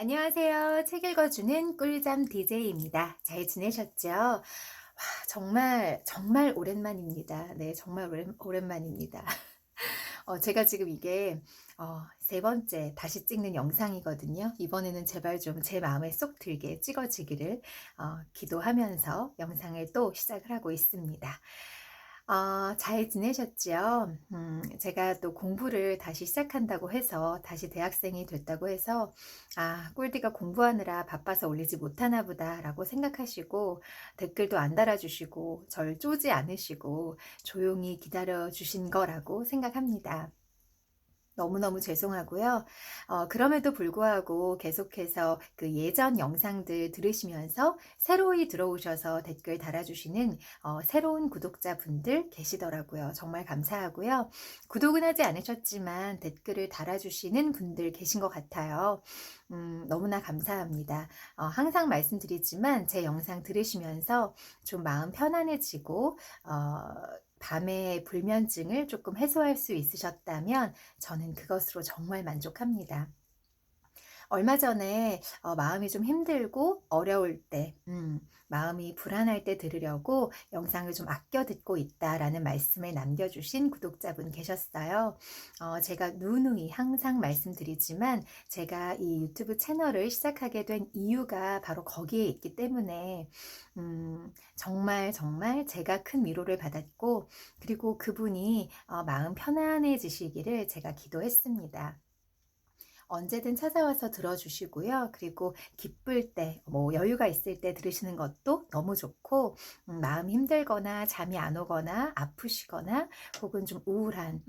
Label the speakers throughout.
Speaker 1: 안녕하세요. 책 읽어주는 꿀잠 DJ입니다. 잘 지내셨죠? 와, 정말, 정말 오랜만입니다. 네, 정말 오랜만입니다. 제가 지금 이게 세 번째 다시 찍는 영상이거든요. 이번에는 제발 좀 제 마음에 쏙 들게 찍어지기를 기도하면서 영상을 또 시작을 하고 있습니다. 잘 지내셨지요? 제가 또 공부를 다시 시작한다고 해서, 다시 대학생이 됐다고 해서, 꿀디가 공부하느라 바빠서 올리지 못하나 보다라고 생각하시고, 댓글도 안 달아주시고, 절 쪼지 않으시고, 조용히 기다려 주신 거라고 생각합니다. 너무너무 죄송하고요. 그럼에도 불구하고 계속해서 그 예전 영상들 들으시면서 새로이 들어오셔서 댓글 달아주시는 새로운 구독자분들 계시더라고요. 정말 감사하고요. 구독은 하지 않으셨지만 댓글을 달아주시는 분들 계신 것 같아요. 너무나 감사합니다. 항상 말씀드리지만 제 영상 들으시면서 좀 마음 편안해지고 밤의 불면증을 조금 해소할 수 있으셨다면 저는 그것으로 정말 만족합니다. 얼마 전에 마음이 좀 힘들고 어려울 때, 마음이 불안할 때 들으려고 영상을 좀 아껴 듣고 있다라는 말씀을 남겨주신 구독자분 계셨어요. 제가 누누이 항상 말씀드리지만 제가 이 유튜브 채널을 시작하게 된 이유가 바로 거기에 있기 때문에 정말 정말 제가 큰 위로를 받았고, 그리고 그분이 마음 편안해지시기를 제가 기도했습니다. 언제든 찾아와서 들어주시고요. 그리고 기쁠 때, 뭐 여유가 있을 때 들으시는 것도 너무 좋고, 마음이 힘들거나 잠이 안 오거나 아프시거나 혹은 좀 우울한,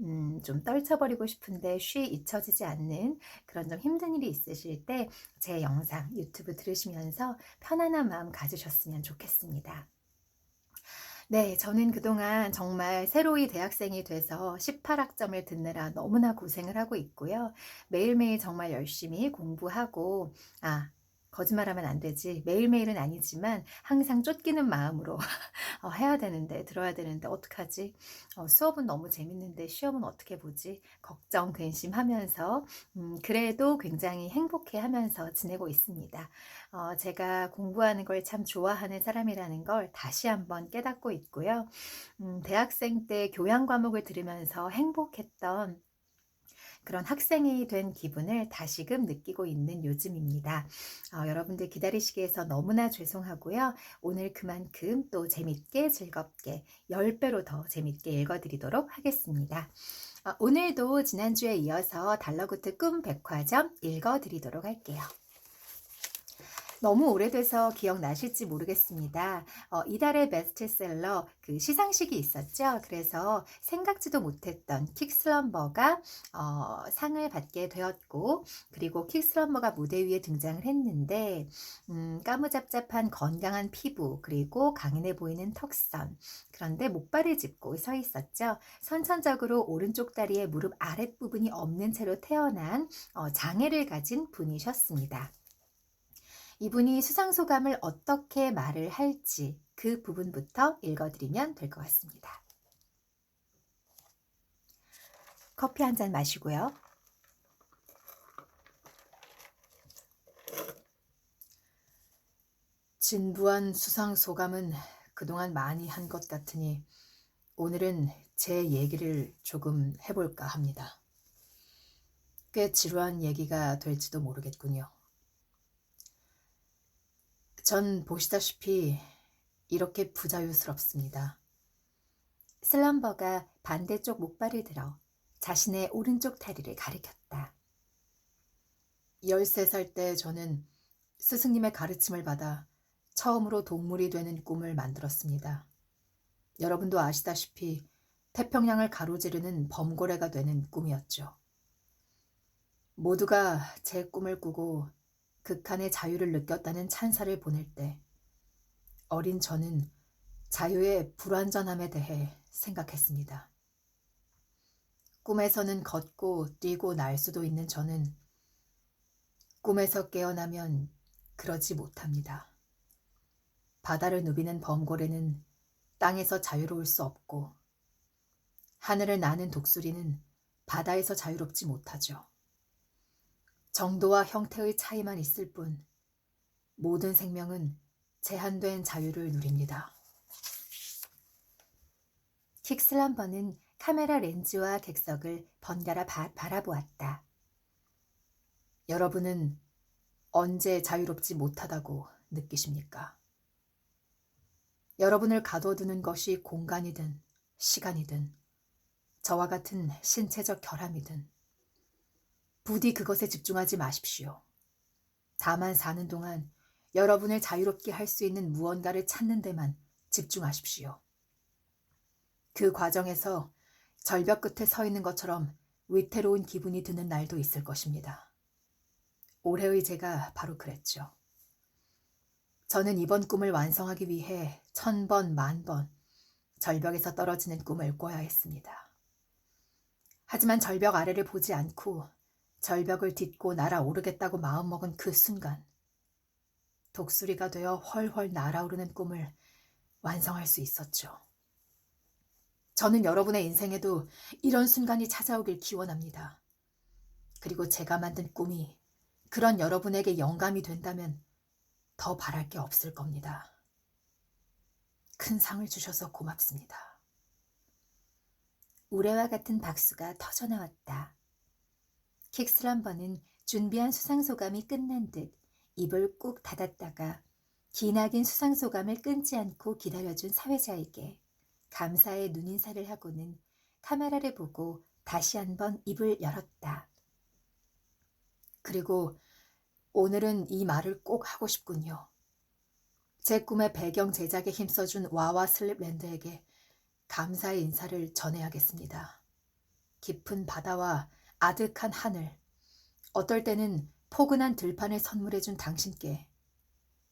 Speaker 1: 좀 떨쳐버리고 싶은데 쉬 잊혀지지 않는 그런 좀 힘든 일이 있으실 때 제 영상 유튜브 들으시면서 편안한 마음 가지셨으면 좋겠습니다. 네, 저는 그동안 정말 새로이 대학생이 돼서 18학점을 듣느라 너무나 고생을 하고 있고요. 매일매일 정말 열심히 공부하고, 거짓말하면 안 되지. 매일매일은 아니지만 항상 쫓기는 마음으로 해야 되는데, 들어야 되는데, 어떡하지? 수업은 너무 재밌는데 시험은 어떻게 보지? 걱정, 근심하면서, 그래도 굉장히 행복해 하면서 지내고 있습니다. 제가 공부하는 걸 참 좋아하는 사람이라는 걸 다시 한번 깨닫고 있고요. 대학생 때 교양 과목을 들으면서 행복했던 그런 학생이 된 기분을 다시금 느끼고 있는 요즘입니다. 여러분들 기다리시게 해서 너무나 죄송하고요. 오늘 그만큼 또 재밌게 즐겁게 10배로 더 재밌게 읽어드리도록 하겠습니다. 오늘도 지난주에 이어서 달러구트 꿈 백화점 읽어드리도록 할게요. 너무 오래돼서 기억나실지 모르겠습니다. 이달의 베스트셀러 그 시상식이 있었죠. 그래서 생각지도 못했던 킥슬럼버가 상을 받게 되었고, 그리고 킥슬럼버가 무대 위에 등장을 했는데, 까무잡잡한 건강한 피부, 그리고 강인해 보이는 턱선, 그런데 목발을 짚고 서 있었죠. 선천적으로 오른쪽 다리의 무릎 아랫부분이 없는 채로 태어난 장애를 가진 분이셨습니다. 이분이 수상소감을 어떻게 말을 할지 그 부분부터 읽어드리면 될 것 같습니다. 커피 한 잔 마시고요. 진부한 수상소감은 그동안 많이 한 것 같으니 오늘은 제 얘기를 조금 해볼까 합니다. 꽤 지루한 얘기가 될지도 모르겠군요. 전 보시다시피 이렇게 부자유스럽습니다. 슬럼버가 반대쪽 목발을 들어 자신의 오른쪽 다리를 가리켰다. 13살 때 저는 스승님의 가르침을 받아 처음으로 동물이 되는 꿈을 만들었습니다. 여러분도 아시다시피 태평양을 가로지르는 범고래가 되는 꿈이었죠. 모두가 제 꿈을 꾸고 극한의 자유를 느꼈다는 찬사를 보낼 때 어린 저는 자유의 불완전함에 대해 생각했습니다. 꿈에서는 걷고 뛰고 날 수도 있는 저는 꿈에서 깨어나면 그러지 못합니다. 바다를 누비는 범고래는 땅에서 자유로울 수 없고 하늘을 나는 독수리는 바다에서 자유롭지 못하죠. 정도와 형태의 차이만 있을 뿐 모든 생명은 제한된 자유를 누립니다. 킥슬럼버는 카메라 렌즈와 객석을 번갈아 바라보았다. 여러분은 언제 자유롭지 못하다고 느끼십니까? 여러분을 가둬두는 것이 공간이든 시간이든 저와 같은 신체적 결함이든 부디 그것에 집중하지 마십시오. 다만 사는 동안 여러분을 자유롭게 할 수 있는 무언가를 찾는 데만 집중하십시오. 그 과정에서 절벽 끝에 서 있는 것처럼 위태로운 기분이 드는 날도 있을 것입니다. 올해의 제가 바로 그랬죠. 저는 이번 꿈을 완성하기 위해 1000번, 10,000번 절벽에서 떨어지는 꿈을 꿔야 했습니다. 하지만 절벽 아래를 보지 않고 절벽을 딛고 날아오르겠다고 마음먹은 그 순간 독수리가 되어 훨훨 날아오르는 꿈을 완성할 수 있었죠. 저는 여러분의 인생에도 이런 순간이 찾아오길 기원합니다. 그리고 제가 만든 꿈이 그런 여러분에게 영감이 된다면 더 바랄 게 없을 겁니다. 큰 상을 주셔서 고맙습니다. 우레와 같은 박수가 터져나왔다. 킥슬럼버는 준비한 수상소감이 끝난 듯 입을 꾹 닫았다가 기나긴 수상소감을 끊지 않고 기다려준 사회자에게 감사의 눈인사를 하고는 카메라를 보고 다시 한번 입을 열었다. 그리고 오늘은 이 말을 꼭 하고 싶군요. 제 꿈의 배경 제작에 힘써준 와와 슬립랜드에게 감사의 인사를 전해야겠습니다. 깊은 바다와 아득한 하늘, 어떨 때는 포근한 들판을 선물해준 당신께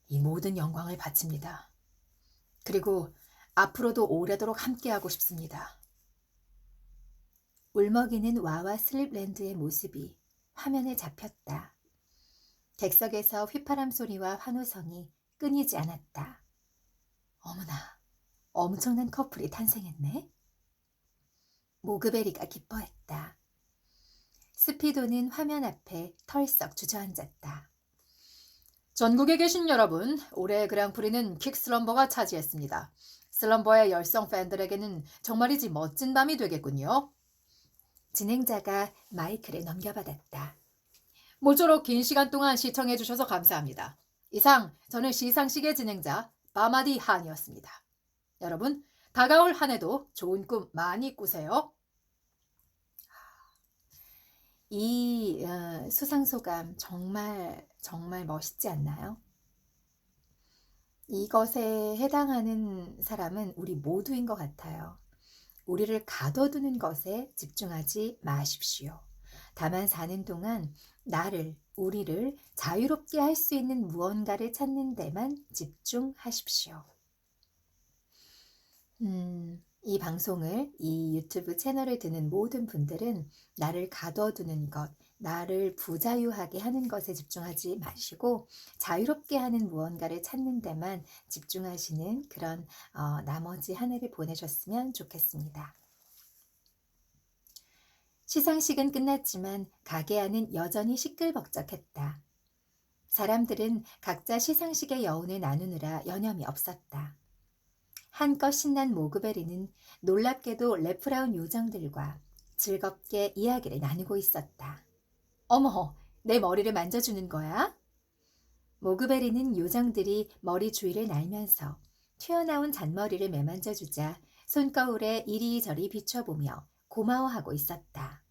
Speaker 1: 이 모든 영광을 바칩니다. 그리고 앞으로도 오래도록 함께하고 싶습니다. 울먹이는 와와 슬립랜드의 모습이 화면에 잡혔다. 객석에서 휘파람 소리와 환호성이 끊이지 않았다. 어머나, 엄청난 커플이 탄생했네. 모그베리가 기뻐했다. 스피도는 화면 앞에 털썩 주저앉았다. 전국에 계신 여러분, 올해의 그랑프리는 킥슬럼버가 차지했습니다. 슬럼버의 열성 팬들에게는 정말이지 멋진 밤이 되겠군요. 진행자가 마이크를 넘겨받았다. 모쪼록 긴 시간 동안 시청해 주셔서 감사합니다. 이상 저는 시상식의 진행자 바마디 한이었습니다. 여러분, 다가올 한 해도 좋은 꿈 많이 꾸세요. 이 수상소감 정말 멋있지 않나요? 이것에 해당하는 사람은 우리 모두인 것 같아요. 우리를 가둬두는 것에 집중하지 마십시오. 다만 사는 동안 우리를 자유롭게 할 수 있는 무언가를 찾는 데만 집중하십시오. 이 방송을, 이 유튜브 채널을 듣는 모든 분들은 나를 가둬두는 것, 나를 부자유하게 하는 것에 집중하지 마시고 자유롭게 하는 무언가를 찾는 데만 집중하시는 그런 나머지 한 해를 보내셨으면 좋겠습니다. 시상식은 끝났지만 가게 안은 여전히 시끌벅적했다. 사람들은 각자 시상식의 여운을 나누느라 여념이 없었다. 한껏 신난 모그베리는 놀랍게도 레프라운 요정들과 즐겁게 이야기를 나누고 있었다. 어머, 내 머리를 만져주는 거야? 모그베리는 요정들이 머리 주위를 날면서 튀어나온 잔머리를 매만져주자 손거울에 이리저리 비춰보며 고마워하고 있었다.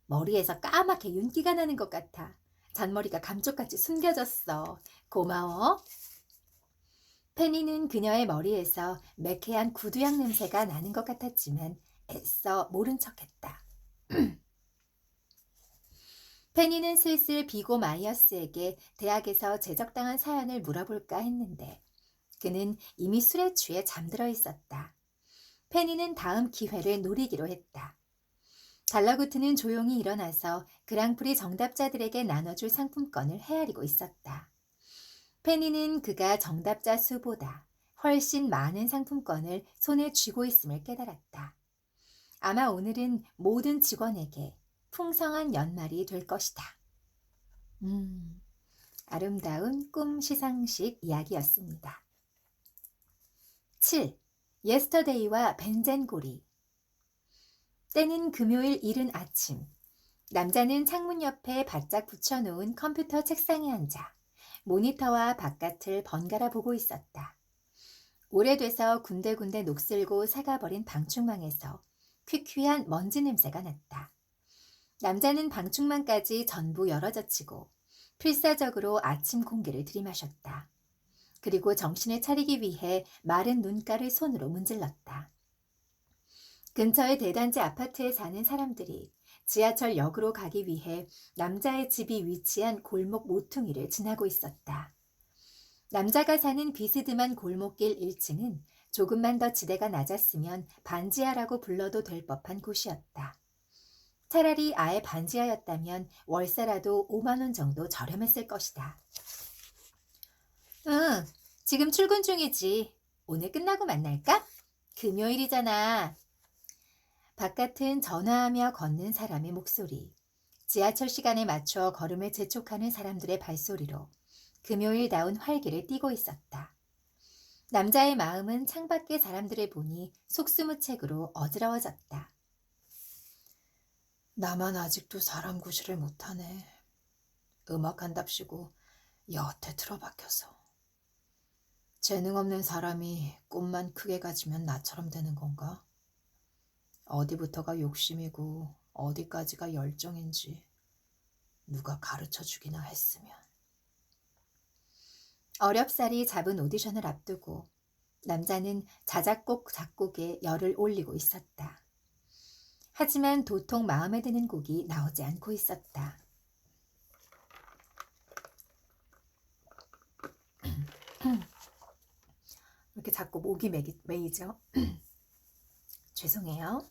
Speaker 1: 머리에서 까맣게 윤기가 나는 것 같아. 잔머리가 감쪽같이 숨겨졌어. 고마워. 페니는 그녀의 머리에서 매캐한 구두향 냄새가 나는 것 같았지만 애써 모른 척했다. 페니는 슬슬 비고 마이어스에게 대학에서 제적당한 사연을 물어볼까 했는데 그는 이미 술에 취해 잠들어 있었다. 페니는 다음 기회를 노리기로 했다. 달러구트는 조용히 일어나서 그랑프리 정답자들에게 나눠줄 상품권을 헤아리고 있었다. 페니는 그가 정답자 수보다 훨씬 많은 상품권을 손에 쥐고 있음을 깨달았다. 아마 오늘은 모든 직원에게 풍성한 연말이 될 것이다. 음, 아름다운 꿈 시상식 이야기였습니다. 7. 예스터데이와 벤젠고리. 때는 금요일 이른 아침. 남자는 창문 옆에 바짝 붙여놓은 컴퓨터 책상에 앉아 모니터와 바깥을 번갈아 보고 있었다. 오래돼서 군데군데 녹슬고 삭아버린 방충망에서 퀴퀴한 먼지 냄새가 났다. 남자는 방충망까지 전부 열어젖히고 필사적으로 아침 공기를 들이마셨다. 그리고 정신을 차리기 위해 마른 눈가를 손으로 문질렀다. 근처의 대단지 아파트에 사는 사람들이 지하철역으로 가기 위해 남자의 집이 위치한 골목 모퉁이를 지나고 있었다. 남자가 사는 비스듬한 골목길 1층은 조금만 더 지대가 낮았으면 반지하라고 불러도 될 법한 곳이었다. 차라리 아예 반지하였다면 월세라도 5만 원 정도 저렴했을 것이다. 응, 지금 출근 중이지. 오늘 끝나고 만날까? 금요일이잖아. 바깥은 전화하며 걷는 사람의 목소리, 지하철 시간에 맞춰 걸음을 재촉하는 사람들의 발소리로 금요일다운 활기를 띠고 있었다. 남자의 마음은 창밖의 사람들을 보니 속수무책으로 어지러워졌다. 나만 아직도 사람 구실을 못하네. 음악한답시고 여태 틀어박혀서. 재능 없는 사람이 꿈만 크게 가지면 나처럼 되는 건가? 어디부터가 욕심이고 어디까지가 열정인지 누가 가르쳐 주기나 했으면. 어렵사리 잡은 오디션을 앞두고 남자는 자작곡 작곡에 열을 올리고 있었다. 하지만 도통 마음에 드는 곡이 나오지 않고 있었다. 이렇게 자꾸 목이 메이죠? 죄송해요.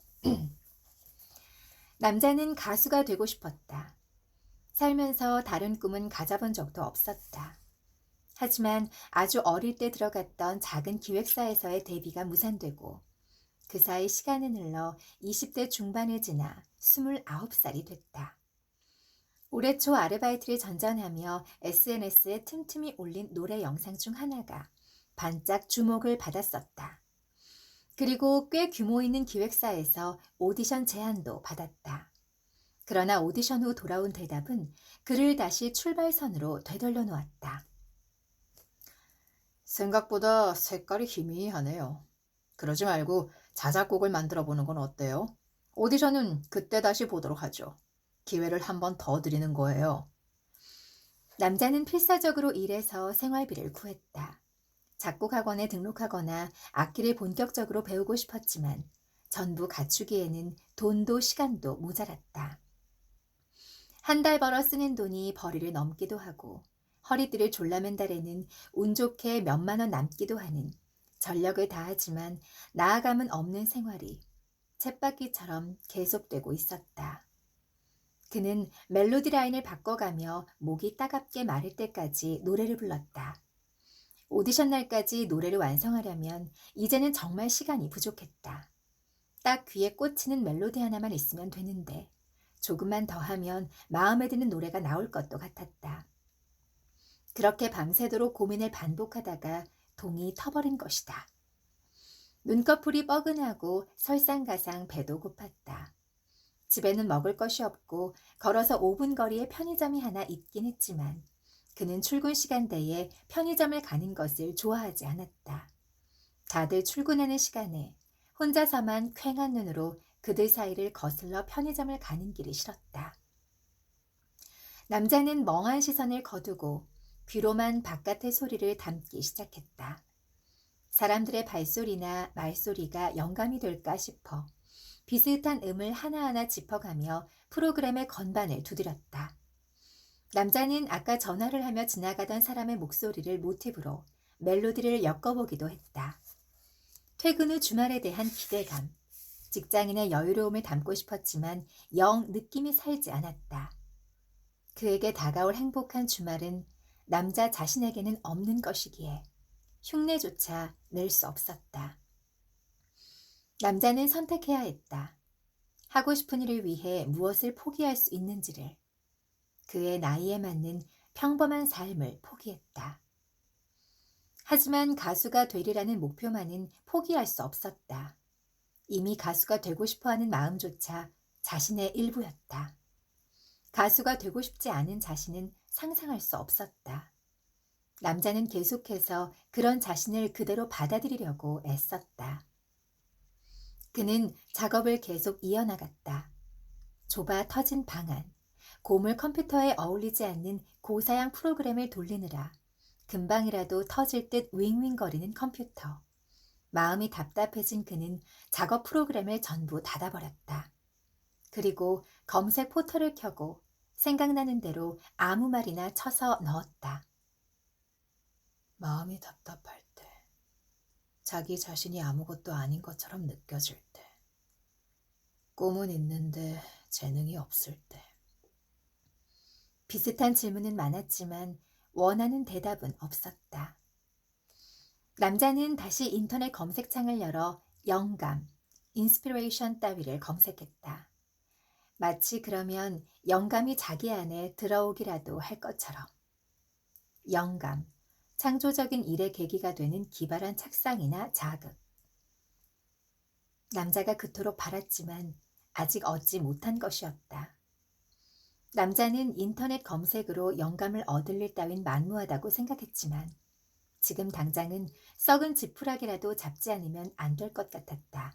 Speaker 1: 남자는 가수가 되고 싶었다. 살면서 다른 꿈은 가져본 적도 없었다. 하지만 아주 어릴 때 들어갔던 작은 기획사에서의 데뷔가 무산되고 그 사이 시간은 흘러 20대 중반을 지나 29살이 됐다. 올해 초 아르바이트를 전전하며 SNS에 틈틈이 올린 노래 영상 중 하나가 반짝 주목을 받았었다. 그리고 꽤 규모 있는 기획사에서 오디션 제안도 받았다. 그러나 오디션 후 돌아온 대답은 그를 다시 출발선으로 되돌려 놓았다. 생각보다 색깔이 희미하네요. 그러지 말고 자작곡을 만들어 보는 건 어때요? 오디션은 그때 다시 보도록 하죠. 기회를 한 번 더 드리는 거예요. 남자는 필사적으로 일해서 생활비를 구했다. 작곡학원에 등록하거나 악기를 본격적으로 배우고 싶었지만 전부 갖추기에는 돈도 시간도 모자랐다. 한 달 벌어 쓰는 돈이 벌이를 넘기도 하고 허리띠를 졸라맨 달에는 운 좋게 몇만 원 남기도 하는 전력을 다하지만 나아감은 없는 생활이 쳇바퀴처럼 계속되고 있었다. 그는 멜로디 라인을 바꿔가며 목이 따갑게 마를 때까지 노래를 불렀다. 오디션 날까지 노래를 완성하려면 이제는 정말 시간이 부족했다. 딱 귀에 꽂히는 멜로디 하나만 있으면 되는데 조금만 더 하면 마음에 드는 노래가 나올 것도 같았다. 그렇게 밤새도록 고민을 반복하다가 동이 터버린 것이다. 눈꺼풀이 뻐근하고 설상가상 배도 고팠다. 집에는 먹을 것이 없고 걸어서 5분 거리에 편의점이 하나 있긴 했지만 그는 출근 시간대에 편의점을 가는 것을 좋아하지 않았다. 다들 출근하는 시간에 혼자서만 퀭한 눈으로 그들 사이를 거슬러 편의점을 가는 길이 싫었다. 남자는 멍한 시선을 거두고 귀로만 바깥의 소리를 담기 시작했다. 사람들의 발소리나 말소리가 영감이 될까 싶어 비슷한 음을 하나하나 짚어가며 프로그램의 건반을 두드렸다. 남자는 아까 전화를 하며 지나가던 사람의 목소리를 모티브로 멜로디를 엮어보기도 했다. 퇴근 후 주말에 대한 기대감, 직장인의 여유로움을 담고 싶었지만 영 느낌이 살지 않았다. 그에게 다가올 행복한 주말은 남자 자신에게는 없는 것이기에 흉내조차 낼 수 없었다. 남자는 선택해야 했다. 하고 싶은 일을 위해 무엇을 포기할 수 있는지를. 그의 나이에 맞는 평범한 삶을 포기했다. 하지만 가수가 되리라는 목표만은 포기할 수 없었다. 이미 가수가 되고 싶어하는 마음조차 자신의 일부였다. 가수가 되고 싶지 않은 자신은 상상할 수 없었다. 남자는 계속해서 그런 자신을 그대로 받아들이려고 애썼다. 그는 작업을 계속 이어나갔다. 좁아 터진 방안, 고물 컴퓨터에 어울리지 않는 고사양 프로그램을 돌리느라 금방이라도 터질 듯 윙윙거리는 컴퓨터. 마음이 답답해진 그는 작업 프로그램을 전부 닫아버렸다. 그리고 검색 포털을 켜고 생각나는 대로 아무 말이나 쳐서 넣었다. 마음이 답답할 때, 자기 자신이 아무것도 아닌 것처럼 느껴질 때, 꿈은 있는데 재능이 없을 때. 비슷한 질문은 많았지만 원하는 대답은 없었다. 남자는 다시 인터넷 검색창을 열어 영감, 인스피레이션 따위를 검색했다. 마치 그러면 영감이 자기 안에 들어오기라도 할 것처럼. 영감, 창조적인 일의 계기가 되는 기발한 착상이나 자극. 남자가 그토록 바랐지만 아직 얻지 못한 것이었다. 남자는 인터넷 검색으로 영감을 얻을 일 따윈 만무하다고 생각했지만 지금 당장은 썩은 지푸라기라도 잡지 않으면 안 될 것 같았다.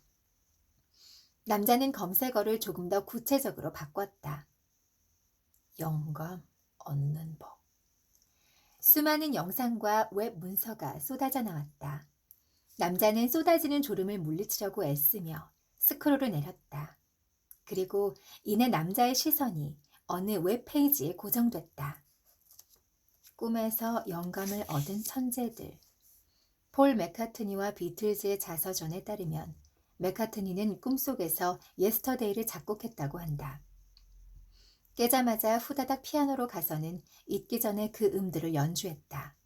Speaker 1: 남자는 검색어를 조금 더 구체적으로 바꿨다. 영감 얻는 법. 수많은 영상과 웹 문서가 쏟아져 나왔다. 남자는 쏟아지는 졸음을 물리치려고 애쓰며 스크롤을 내렸다. 그리고 이내 남자의 시선이 어느 웹페이지에 고정됐다. 꿈에서 영감을 얻은 천재들. 폴 맥카트니와 비틀즈의 자서전에 따르면 맥카트니는 꿈속에서 예스터데이를 작곡했다고 한다. 깨자마자 후다닥 피아노로 가서는 잊기 전에 그 음들을 연주했다.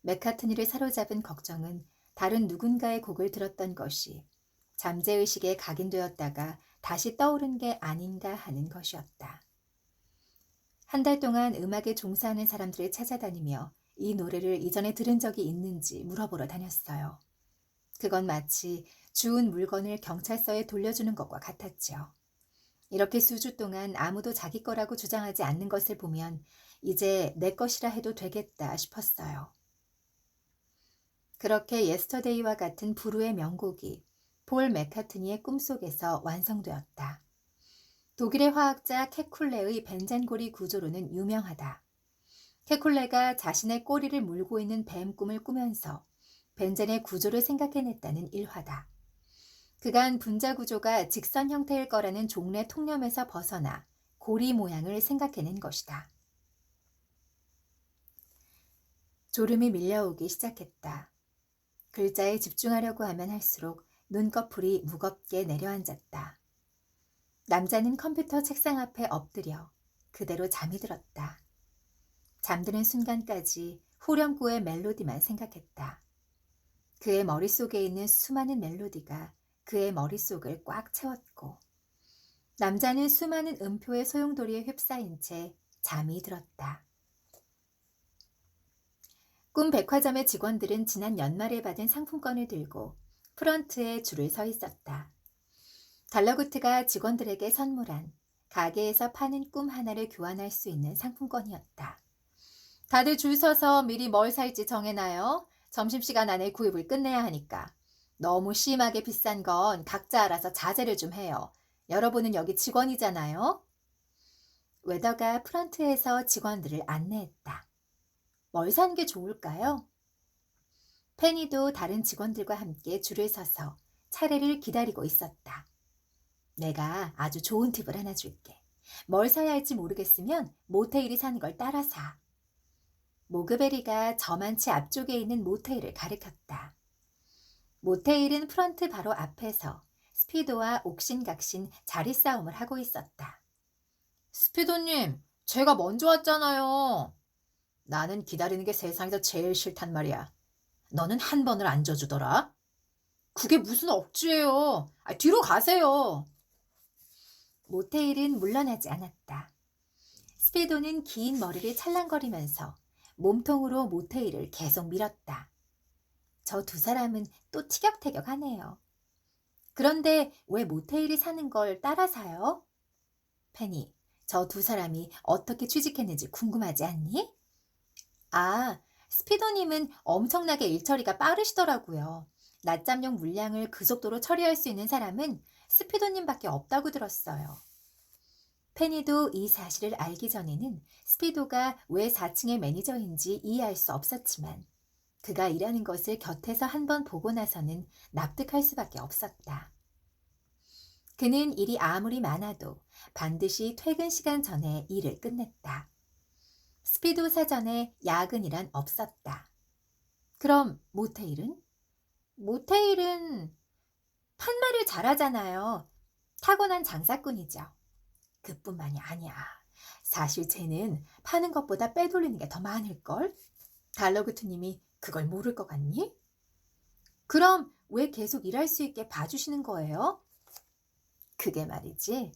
Speaker 1: 맥카트니를 사로잡은 걱정은 다른 누군가의 곡을 들었던 것이 잠재의식에 각인되었다가 다시 떠오른 게 아닌가 하는 것이었다. 한 달 동안 음악에 종사하는 사람들을 찾아다니며 이 노래를 이전에 들은 적이 있는지 물어보러 다녔어요. 그건 마치 주운 물건을 경찰서에 돌려주는 것과 같았지요. 이렇게 수주 동안 아무도 자기 거라고 주장하지 않는 것을 보면 이제 내 것이라 해도 되겠다 싶었어요. 그렇게 예스터데이와 같은 불후의 명곡이 폴 맥카트니의 꿈속에서 완성되었다. 독일의 화학자 케쿨레의 벤잔고리 구조로는 유명하다. 케쿨레가 자신의 꼬리를 물고 있는 뱀 꿈을 꾸면서 벤젠의 구조를 생각해냈다는 일화다. 그간 분자 구조가 직선 형태일 거라는 종래 통념에서 벗어나 고리 모양을 생각해낸 것이다. 졸음이 밀려오기 시작했다. 글자에 집중하려고 하면 할수록 눈꺼풀이 무겁게 내려앉았다. 남자는 컴퓨터 책상 앞에 엎드려 그대로 잠이 들었다. 잠드는 순간까지 후렴구의 멜로디만 생각했다. 그의 머릿속에 있는 수많은 멜로디가 그의 머릿속을 꽉 채웠고 남자는 수많은 음표의 소용돌이에 휩싸인 채 잠이 들었다. 꿈 백화점의 직원들은 지난 연말에 받은 상품권을 들고 프런트에 줄을 서 있었다. 달러구트가 직원들에게 선물한 가게에서 파는 꿈 하나를 교환할 수 있는 상품권이었다. 다들 줄 서서 미리 뭘 살지 정해놔요. 점심시간 안에 구입을 끝내야 하니까. 너무 심하게 비싼 건 각자 알아서 자제를 좀 해요. 여러분은 여기 직원이잖아요. 웨더가 프런트에서 직원들을 안내했다. 뭘 사는 게 좋을까요? 페니도 다른 직원들과 함께 줄을 서서 차례를 기다리고 있었다. 내가 아주 좋은 팁을 하나 줄게. 뭘 사야 할지 모르겠으면 모테일이 사는 걸 따라 사. 모그베리가 저만치 앞쪽에 있는 모테일을 가리켰다. 모테일은 프런트 바로 앞에서 스피도와 옥신각신 자리 싸움을 하고 있었다. 스피도님, 제가 먼저 왔잖아요. 나는 기다리는 게 세상에서 제일 싫단 말이야. 너는 한 번을 앉아주더라. 그게 무슨 억지예요. 뒤로 가세요. 모테일은 물러나지 않았다. 스피도는 긴 머리를 찰랑거리면서 몸통으로 모테일을 계속 밀었다. 저 두 사람은 또 티격태격하네요. 그런데 왜 모테일이 사는 걸 따라 사요? 페니, 저 두 사람이 어떻게 취직했는지 궁금하지 않니? 아, 스피도님은 엄청나게 일처리가 빠르시더라고요. 낮잠용 물량을 그 속도로 처리할 수 있는 사람은 스피도님밖에 없다고 들었어요. 페니도 이 사실을 알기 전에는 스피도가 왜 4층의 매니저인지 이해할 수 없었지만 그가 일하는 것을 곁에서 한 번 보고 나서는 납득할 수밖에 없었다. 그는 일이 아무리 많아도 반드시 퇴근 시간 전에 일을 끝냈다. 스피도 사전에 야근이란 없었다. 그럼 모테일은? 모테일은 판매를 잘하잖아요. 타고난 장사꾼이죠. 그뿐만이 아니야. 사실 쟤는 파는 것보다 빼돌리는 게 더 많을걸? 달러그트님이 그걸 모를 것 같니? 그럼 왜 계속 일할 수 있게 봐주시는 거예요? 그게 말이지.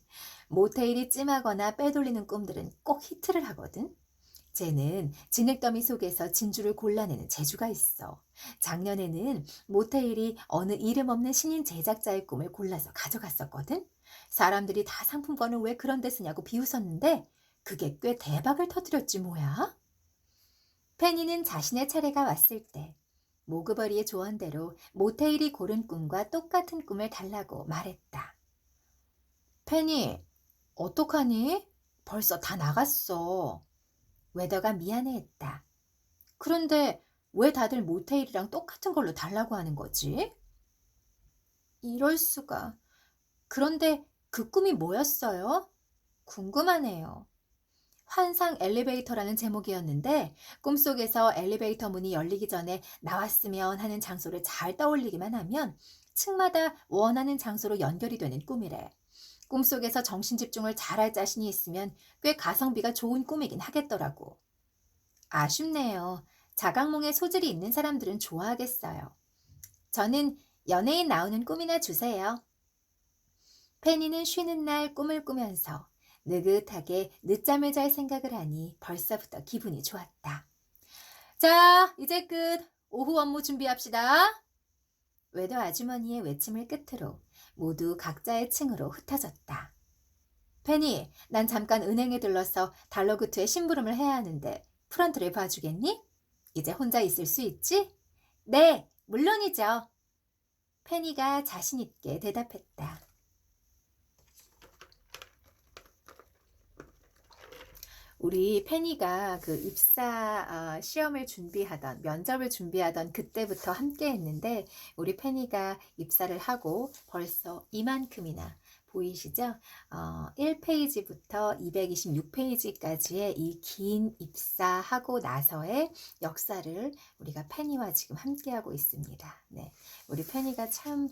Speaker 1: 모테일이 찜하거나 빼돌리는 꿈들은 꼭 히트를 하거든. 쟤는 진흙더미 속에서 진주를 골라내는 재주가 있어. 작년에는 모테일이 어느 이름 없는 신인 제작자의 꿈을 골라서 가져갔었거든. 사람들이 다 상품권을 왜 그런 데 쓰냐고 비웃었는데 그게 꽤 대박을 터뜨렸지 뭐야. 페니는 자신의 차례가 왔을 때 모그버리의 조언대로 모테일이 고른 꿈과 똑같은 꿈을 달라고 말했다. 페니, 어떡하니? 벌써 다 나갔어. 웨더가 미안해했다. 그런데 왜 다들 모테일이랑 똑같은 걸로 달라고 하는 거지? 이럴 수가. 그런데 그 꿈이 뭐였어요? 궁금하네요. 환상 엘리베이터라는 제목이었는데 꿈속에서 엘리베이터 문이 열리기 전에 나왔으면 하는 장소를 잘 떠올리기만 하면 층마다 원하는 장소로 연결이 되는 꿈이래. 꿈속에서 정신집중을 잘할 자신이 있으면 꽤 가성비가 좋은 꿈이긴 하겠더라고. 아쉽네요. 자각몽에 소질이 있는 사람들은 좋아하겠어요. 저는 연예인 나오는 꿈이나 주세요. 페니는 쉬는 날 꿈을 꾸면서 느긋하게 늦잠을 잘 생각을 하니 벌써부터 기분이 좋았다. 자, 이제 끝. 오후 업무 준비합시다. 외도 아주머니의 외침을 끝으로 모두 각자의 층으로 흩어졌다. 페니, 난 잠깐 은행에 들러서 달러구트에 심부름을 해야 하는데 프런트를 봐주겠니? 이제 혼자 있을 수 있지? 네, 물론이죠. 페니가 자신 있게 대답했다. 우리 페니가 그 입사 시험을 준비하던 면접을 준비하던 그때부터 함께 했는데 우리 페니가 입사를 하고 벌써 이만큼이나 보이시죠? 1페이지부터 226페이지까지의 이 긴 입사하고 나서의 역사를 우리가 페니와 지금 함께하고 있습니다. 네, 우리 페니가 참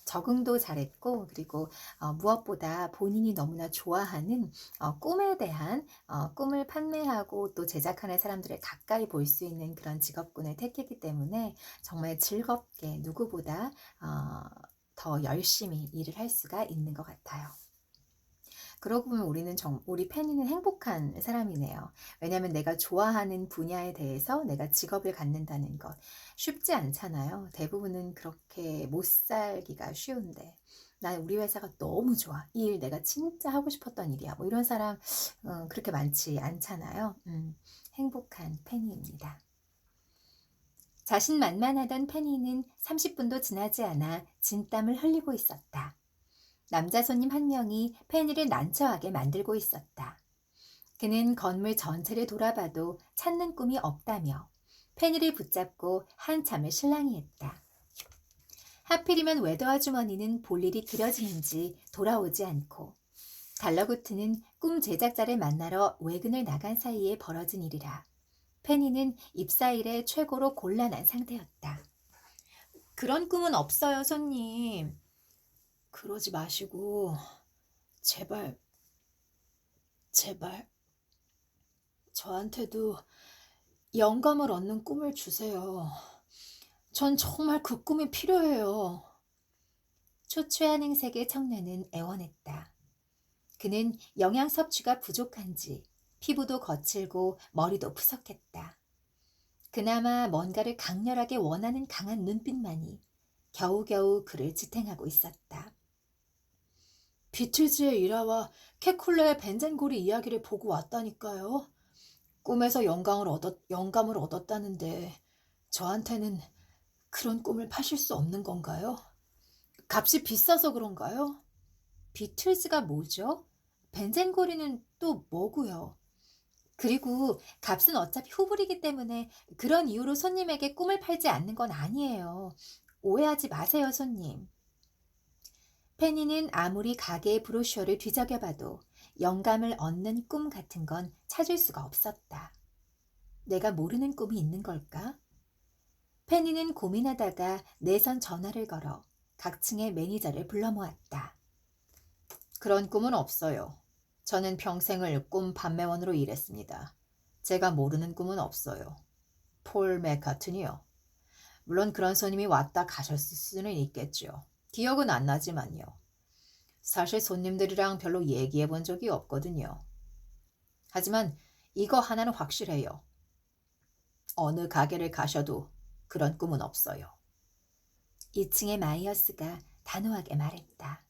Speaker 1: 적응도 잘했고 그리고 무엇보다 본인이 너무나 좋아하는 꿈에 대한 꿈을 판매하고 또 제작하는 사람들을 가까이 볼 수 있는 그런 직업군을 택했기 때문에 정말 즐겁게 누구보다 더 열심히 일을 할 수가 있는 것 같아요. 그러고 보면 우리 페니는 행복한 사람이네요. 왜냐하면 내가 좋아하는 분야에 대해서 내가 직업을 갖는다는 것 쉽지 않잖아요. 대부분은 그렇게 못 살기가 쉬운데 난 우리 회사가 너무 좋아. 이 일 내가 진짜 하고 싶었던 일이야. 뭐 이런 사람 그렇게 많지 않잖아요. 행복한 페니입니다. 자신만만하던 페니는 30분도 지나지 않아 진땀을 흘리고 있었다. 남자 손님 한 명이 페니를 난처하게 만들고 있었다. 그는 건물 전체를 돌아봐도 찾는 꿈이 없다며 페니를 붙잡고 한참을 실랑이 했다. 하필이면 외도 아주머니는 볼 일이 그려지는지 돌아오지 않고 달러구트는 꿈 제작자를 만나러 외근을 나간 사이에 벌어진 일이라 페니는 입사일에 최고로 곤란한 상태였다. 그런 꿈은 없어요, 손님. 그러지 마시고 제발 저한테도 영감을 얻는 꿈을 주세요. 전 정말 그 꿈이 필요해요. 초췌한 행색의 청년은 애원했다. 그는 영양 섭취가 부족한지 피부도 거칠고 머리도 푸석했다. 그나마 뭔가를 강렬하게 원하는 강한 눈빛만이 겨우겨우 그를 지탱하고 있었다. 비틀즈의 일화와 케쿨레의 벤젠고리 이야기를 보고 왔다니까요. 꿈에서 영감을 얻었다는데 저한테는 그런 꿈을 파실 수 없는 건가요? 값이 비싸서 그런가요? 비틀즈가 뭐죠? 벤젠고리는 또 뭐고요? 그리고 값은 어차피 후불이기 때문에 그런 이유로 손님에게 꿈을 팔지 않는 건 아니에요. 오해하지 마세요, 손님. 페니는 아무리 가게의 브로셔를 뒤적여봐도 영감을 얻는 꿈 같은 건 찾을 수가 없었다. 내가 모르는 꿈이 있는 걸까? 페니는 고민하다가 내선 전화를 걸어 각층의 매니저를 불러 모았다. 그런 꿈은 없어요. 저는 평생을 꿈 판매원으로 일했습니다. 제가 모르는 꿈은 없어요. 폴 맥카튼이요. 물론 그런 손님이 왔다 가셨을 수는 있겠죠. 기억은 안 나지만요. 사실 손님들이랑 별로 얘기해 본 적이 없거든요. 하지만 이거 하나는 확실해요. 어느 가게를 가셔도 그런 꿈은 없어요. 2층의 마이어스가 단호하게 말했다.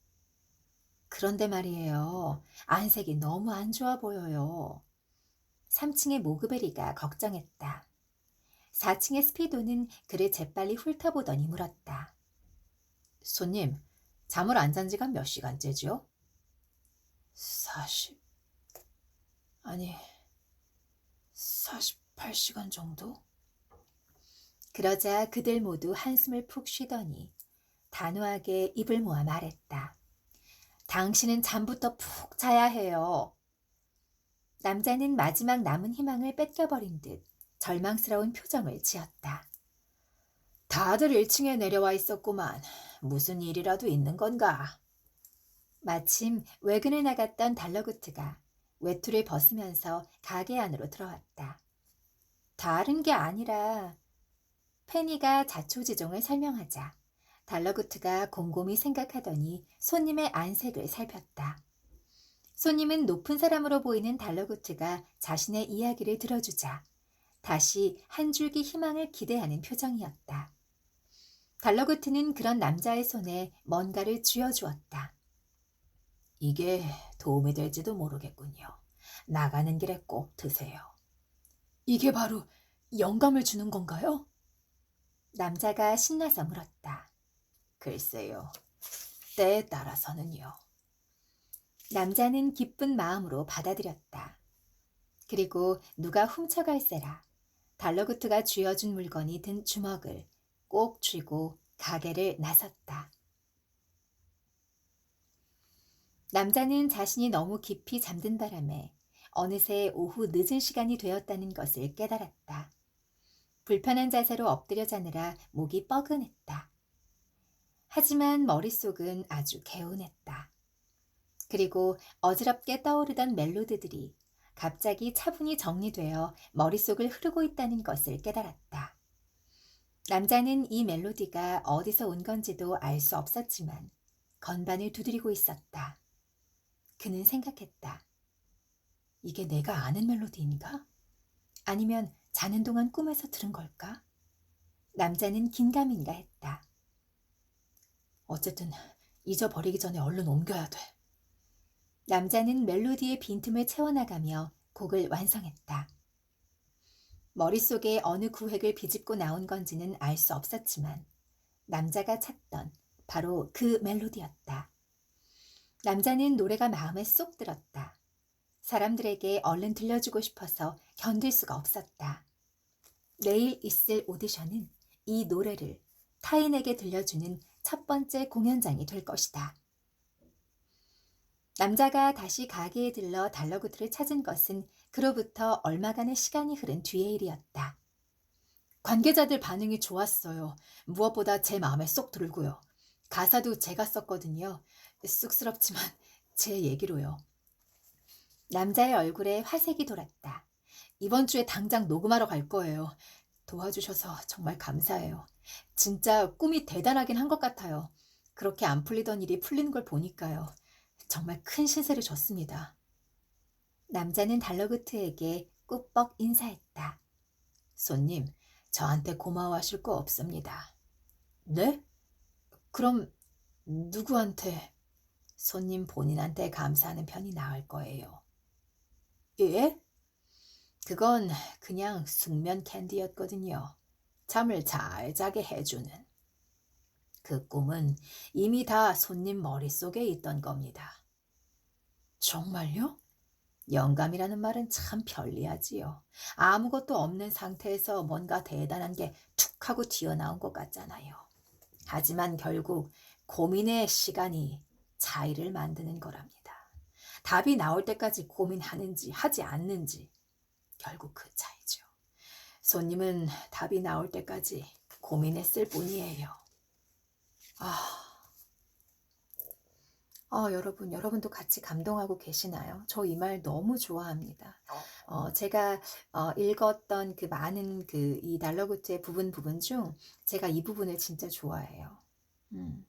Speaker 1: 그런데 말이에요. 안색이 너무 안 좋아 보여요. 3층의 모그베리가 걱정했다. 4층의 스피도는 그를 재빨리 훑어보더니 물었다. 손님, 잠을 안 잔 지가 몇 시간째죠? 40, 아니, 48시간 정도? 그러자 그들 모두 한숨을 푹 쉬더니 단호하게 입을 모아 말했다. 당신은 잠부터 푹 자야 해요. 남자는 마지막 남은 희망을 뺏겨버린 듯 절망스러운 표정을 지었다. 다들 1층에 내려와 있었구만. 무슨 일이라도 있는 건가? 마침 외근을 나갔던 달러구트가 외투를 벗으면서 가게 안으로 들어왔다. 다른 게 아니라 페니가 자초지종을 설명하자 달러구트가 곰곰이 생각하더니 손님의 안색을 살폈다. 손님은 높은 사람으로 보이는 달러구트가 자신의 이야기를 들어주자 다시 한 줄기 희망을 기대하는 표정이었다. 달러구트는 그런 남자의 손에 뭔가를 쥐어주었다. 이게 도움이 될지도 모르겠군요. 나가는 길에 꼭 드세요. 이게 바로 영감을 주는 건가요? 남자가 신나서 물었다. 글쎄요. 때에 따라서는요. 남자는 기쁜 마음으로 받아들였다. 그리고 누가 훔쳐갈세라 달러구트가 쥐어준 물건이 든 주먹을 꼭 쥐고 가게를 나섰다. 남자는 자신이 너무 깊이 잠든 바람에 어느새 오후 늦은 시간이 되었다는 것을 깨달았다. 불편한 자세로 엎드려 자느라 목이 뻐근했다. 하지만 머릿속은 아주 개운했다. 그리고 어지럽게 떠오르던 멜로디들이 갑자기 차분히 정리되어 머릿속을 흐르고 있다는 것을 깨달았다. 남자는 이 멜로디가 어디서 온 건지도 알 수 없었지만 건반을 두드리고 있었다. 그는 생각했다. 이게 내가 아는 멜로디인가? 아니면 자는 동안 꿈에서 들은 걸까? 남자는 긴가민가 했다. 어쨌든 잊어버리기 전에 얼른 옮겨야 돼. 남자는 멜로디의 빈틈을 채워나가며 곡을 완성했다. 머릿속에 어느 구획을 비집고 나온 건지는 알 수 없었지만 남자가 찾던 바로 그 멜로디였다. 남자는 노래가 마음에 쏙 들었다. 사람들에게 얼른 들려주고 싶어서 견딜 수가 없었다. 내일 있을 오디션은 이 노래를 타인에게 들려주는 첫 번째 공연장이 될 것이다. 남자가 다시 가게에 들러 달러구트를 찾은 것은 그로부터 얼마간의 시간이 흐른 뒤의 일이었다. 관계자들 반응이 좋았어요. 무엇보다 제 마음에 쏙 들고요. 가사도 제가 썼거든요. 쑥스럽지만 제 얘기로요. 남자의 얼굴에 화색이 돌았다. 이번 주에 당장 녹음하러 갈 거예요. 도와주셔서 정말 감사해요. 진짜 꿈이 대단하긴 한 것 같아요. 그렇게 안 풀리던 일이 풀리는 걸 보니까요. 정말 큰 신세를 졌습니다. 남자는 달러그트에게 꾸벅 인사했다.
Speaker 2: 손님, 저한테 고마워하실 거 없습니다. 네? 그럼 누구한테? 손님 본인한테 감사하는 편이 나을 거예요. 예? 그건 그냥 숙면 캔디였거든요. 잠을 잘 자게 해주는. 그 꿈은 이미 다 손님 머릿속에 있던 겁니다. 정말요? 영감이라는 말은 참 편리하지요. 아무것도 없는 상태에서 뭔가 대단한 게 툭 하고 튀어나온 것 같잖아요. 하지만 결국 고민의 시간이 차이를 만드는 거랍니다. 답이 나올 때까지 고민하는지 하지 않는지 결국 그 차이죠. 손님은 답이 나올 때까지 고민했을 뿐이에요. 아,
Speaker 1: 여러분도 같이 감동하고 계시나요? 저 이 말 너무 좋아합니다. 제가 읽었던 그 많은 그 이 달러구트의 부분 중 제가 이 부분을 진짜 좋아해요. 음.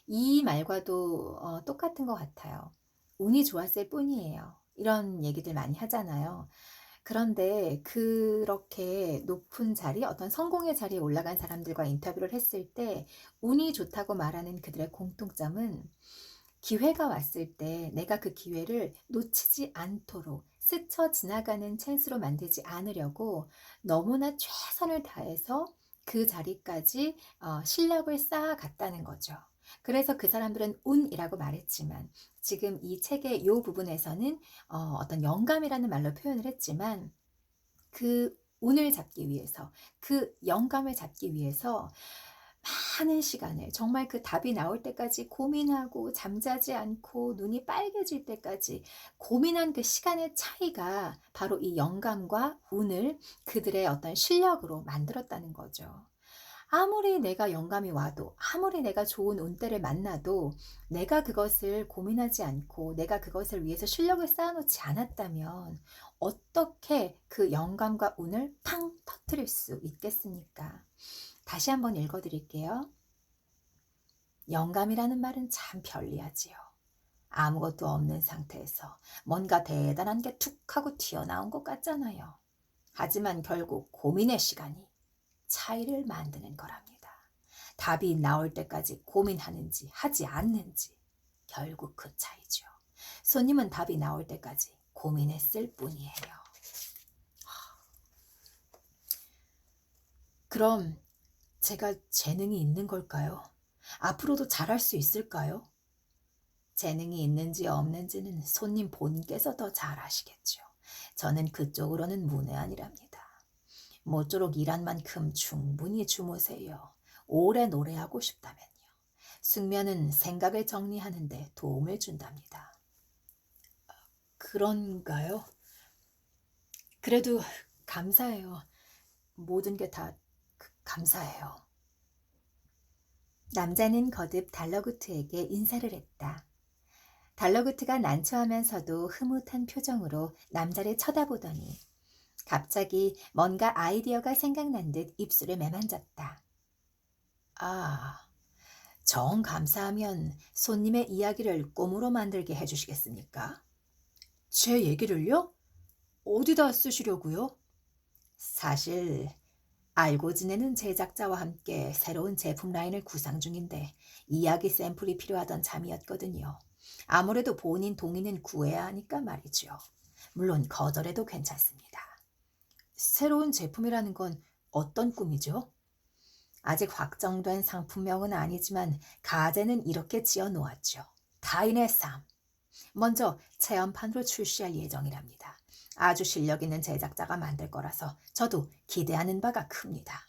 Speaker 1: 이 말과도 똑같은 것 같아요. 운이 좋았을 뿐이에요. 이런 얘기들 많이 하잖아요. 그런데 그렇게 높은 자리, 어떤 성공의 자리에 올라간 사람들과 인터뷰를 했을 때 운이 좋다고 말하는 그들의 공통점은 기회가 왔을 때 내가 그 기회를 놓치지 않도록 스쳐 지나가는 찬스로 만들지 않으려고 너무나 최선을 다해서 그 자리까지 실력을 쌓아갔다는 거죠. 그래서 그 사람들은 운이라고 말했지만 지금 이 책의 이 부분에서는 어떤 영감이라는 말로 표현을 했지만 그 운을 잡기 위해서, 그 영감을 잡기 위해서 많은 시간을 정말 그 답이 나올 때까지 고민하고 잠자지 않고 눈이 빨개질 때까지 고민한 그 시간의 차이가 바로 이 영감과 운을 그들의 어떤 실력으로 만들었다는 거죠. 아무리 내가 영감이 와도, 아무리 내가 좋은 운때를 만나도 내가 그것을 고민하지 않고 내가 그것을 위해서 실력을 쌓아놓지 않았다면 어떻게 그 영감과 운을 팡 터뜨릴 수 있겠습니까? 다시 한번 읽어드릴게요. 영감이라는 말은 참 편리하지요. 아무것도 없는 상태에서 뭔가 대단한 게 툭 하고 튀어나온 것 같잖아요. 하지만 결국 고민의 시간이 차이를 만드는 거랍니다. 답이 나올 때까지 고민하는지 하지 않는지 결국 그 차이죠. 손님은 답이 나올 때까지 고민했을 뿐이에요. 그럼 제가 재능이 있는 걸까요? 앞으로도 잘할 수 있을까요? 재능이 있는지 없는지는 손님 본인께서 더 잘 아시겠죠. 저는 그쪽으로는 문외한이랍니다. 모쪼록 일한 만큼 충분히 주무세요. 오래 노래하고 싶다면요. 숙면은 생각을 정리하는 데 도움을 준답니다. 그런가요? 그래도 감사해요. 모든 게 다 감사해요. 남자는 거듭 달러구트에게 인사를 했다. 달러구트가 난처하면서도 흐뭇한 표정으로 남자를 쳐다보더니 갑자기 뭔가 아이디어가 생각난 듯 입술을 매만졌다. 아, 정 감사하면 손님의 이야기를 꿈으로 만들게 해주시겠습니까? 제 얘기를요? 어디다 쓰시려고요? 사실 알고 지내는 제작자와 함께 새로운 제품 라인을 구상 중인데 이야기 샘플이 필요하던 참이었거든요. 아무래도 본인 동의는 구해야 하니까 말이죠. 물론 거절해도 괜찮습니다. 새로운 제품이라는 건 어떤 꿈이죠? 아직 확정된 상품명은 아니지만 가제는 이렇게 지어 놓았죠. 타인의 삶. 먼저 체험판으로 출시할 예정이랍니다. 아주 실력 있는 제작자가 만들 거라서 저도 기대하는 바가 큽니다.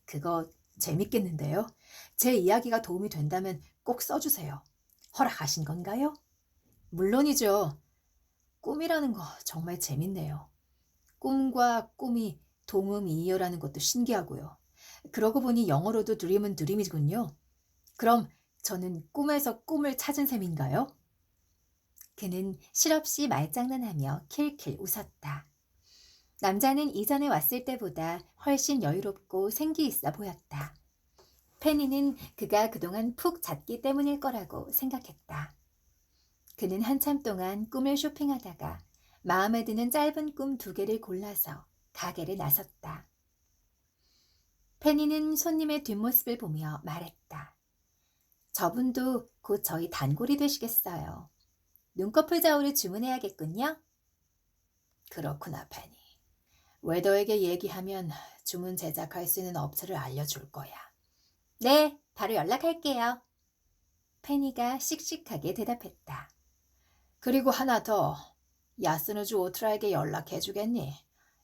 Speaker 1: 그거 재밌겠는데요? 제 이야기가 도움이 된다면 꼭 써주세요. 허락하신 건가요? 물론이죠. 꿈이라는 거 정말 재밌네요. 꿈과 꿈이 동음이어라는 것도 신기하고요. 그러고 보니 영어로도 드림은 드림이군요. 그럼 저는 꿈에서 꿈을 찾은 셈인가요? 그는 실없이 말장난하며 킬킬 웃었다. 남자는 이전에 왔을 때보다 훨씬 여유롭고 생기 있어 보였다. 페니는 그가 그동안 푹 잤기 때문일 거라고 생각했다.
Speaker 2: 그는 한참 동안 꿈을 쇼핑하다가 마음에 드는 짧은 꿈 2개를 골라서 가게를 나섰다. 페니는 손님의 뒷모습을 보며 말했다. 저분도 곧 저희 단골이 되시겠어요. 눈꺼풀 저울을 주문해야겠군요. 그렇구나, 페니. 웨더에게 얘기하면 주문 제작할 수 있는 업체를 알려줄 거야. 네, 바로 연락할게요. 페니가 씩씩하게 대답했다. 그리고 하나 더. 야스누즈 오트라에게 연락해주겠니?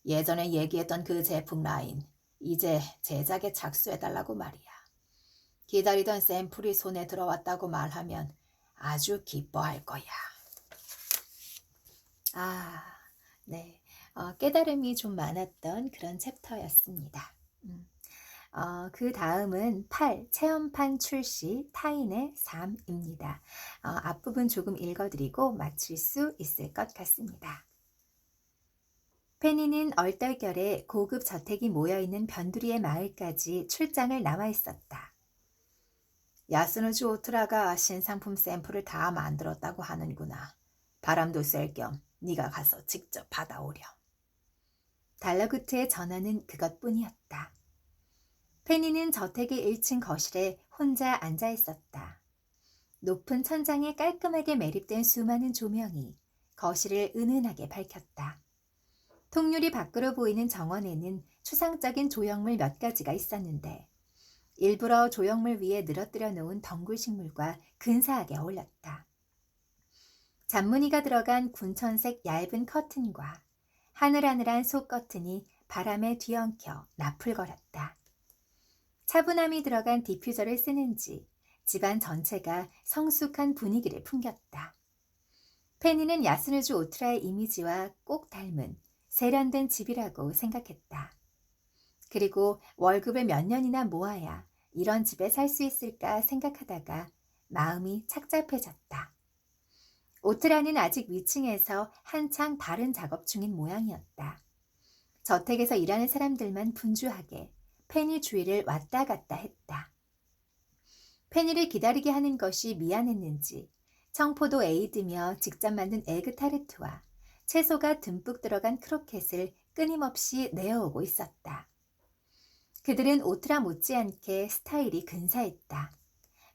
Speaker 2: 예전에 얘기했던 그 제품 라인, 이제 제작에 착수해달라고 말이야. 기다리던 샘플이 손에 들어왔다고 말하면 아주 기뻐할 거야.
Speaker 1: 네. 깨달음이 좀 많았던 그런 챕터였습니다. 그 다음은 8. 체험판 출시 타인의 삶입니다. 앞부분 조금 읽어드리고 마칠 수 있을 것 같습니다. 페니는 얼떨결에 고급 저택이 모여있는 변두리의 마을까지 출장을 나와 있었다. 야스누즈 오트라가 신상품 샘플을 다 만들었다고 하는구나. 바람도 쐴 겸 네가 가서 직접 받아오렴. 달러구트의 전화는 그것뿐이었다. 페니는 저택의 1층 거실에 혼자 앉아 있었다. 높은 천장에 깔끔하게 매립된 수많은 조명이 거실을 은은하게 밝혔다. 통유리 밖으로 보이는 정원에는 추상적인 조형물 몇 가지가 있었는데 일부러 조형물 위에 늘어뜨려 놓은 덩굴식물과 근사하게 어울렸다. 잔무늬가 들어간 군천색 얇은 커튼과 하늘하늘한 속 커튼이 바람에 뒤엉켜 나풀거렸다. 차분함이 들어간 디퓨저를 쓰는지 집안 전체가 성숙한 분위기를 풍겼다. 페니는 야스누즈 오트라의 이미지와 꼭 닮은 세련된 집이라고 생각했다. 그리고 월급을 몇 년이나 모아야 이런 집에 살 수 있을까 생각하다가 마음이 착잡해졌다. 오트라는 아직 위층에서 한창 다른 작업 중인 모양이었다. 저택에서 일하는 사람들만 분주하게 페니 주위를 왔다 갔다 했다. 페니를 기다리게 하는 것이 미안했는지 청포도 에이드며 직접 만든 에그타르트와 채소가 듬뿍 들어간 크로켓을 끊임없이 내어오고 있었다. 그들은 오트라 못지않게 스타일이 근사했다.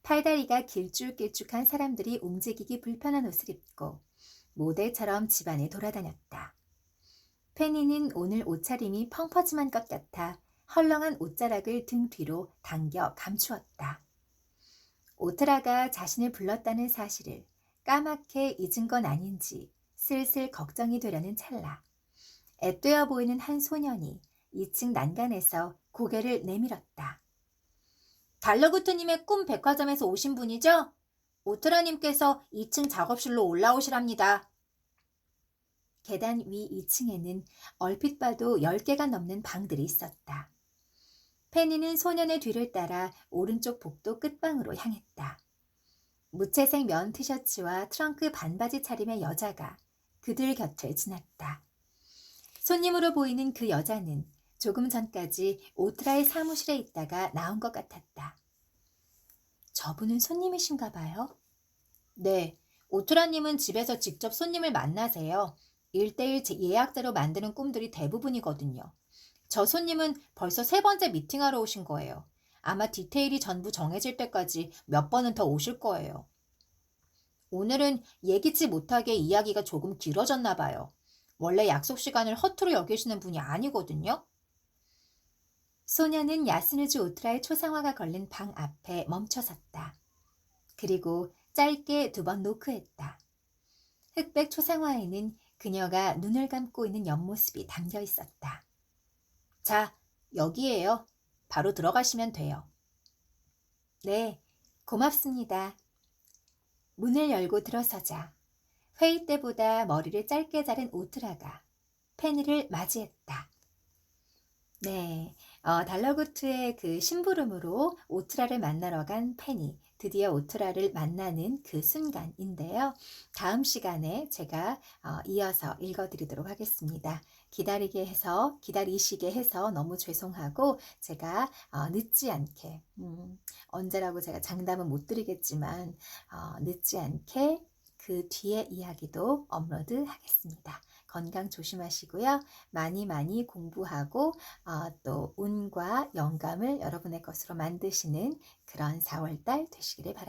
Speaker 1: 팔다리가 길쭉길쭉한 사람들이 움직이기 불편한 옷을 입고 모델처럼 집안에 돌아다녔다. 페니는 오늘 옷차림이 펑퍼짐한 것 같아 헐렁한 옷자락을 등 뒤로 당겨 감추었다. 오트라가 자신을 불렀다는 사실을 까맣게 잊은 건 아닌지 슬슬 걱정이 되려는 찰나 앳되어 보이는 한 소년이 2층 난간에서 고개를 내밀었다. 달러구트님의 꿈 백화점에서 오신 분이죠? 오트라님께서 2층 작업실로 올라오시랍니다. 계단 위 2층에는 얼핏 봐도 10개가 넘는 방들이 있었다. 페니는 소년의 뒤를 따라 오른쪽 복도 끝방으로 향했다. 무채색 면 티셔츠와 트렁크 반바지 차림의 여자가 그들 곁을 지났다. 손님으로 보이는 그 여자는 조금 전까지 오트라의 사무실에 있다가 나온 것 같았다. 저분은 손님이신가 봐요? 네, 오트라님은 집에서 직접 손님을 만나세요. 1:1 예약대로 만드는 꿈들이 대부분이거든요. 저 손님은 벌써 3번째 미팅하러 오신 거예요. 아마 디테일이 전부 정해질 때까지 몇 번은 더 오실 거예요. 오늘은 예기치 못하게 이야기가 조금 길어졌나 봐요. 원래 약속 시간을 허투루 여기시는 분이 아니거든요. 소녀는 야스누즈 오트라의 초상화가 걸린 방 앞에 멈춰섰다. 그리고 짧게 2번 노크했다. 흑백 초상화에는 그녀가 눈을 감고 있는 옆모습이 담겨 있었다. 자, 여기에요. 바로 들어가시면 돼요. 네, 고맙습니다. 문을 열고 들어서자 회의 때보다 머리를 짧게 자른 오트라가 페니를 맞이했다. 네, 달러구트의 그 심부름으로 오트라를 만나러 간 페니, 드디어 오트라를 만나는 그 순간인데요. 다음 시간에 제가 이어서 읽어드리도록 하겠습니다. 기다리시게 해서 너무 죄송하고 제가 늦지 않게, 언제라고 제가 장담은 못 드리겠지만 늦지 않게 그 뒤에 이야기도 업로드 하겠습니다. 건강 조심하시고요. 많이 많이 공부하고 또 운과 영감을 여러분의 것으로 만드시는 그런 4월달 되시기를 바랍니다.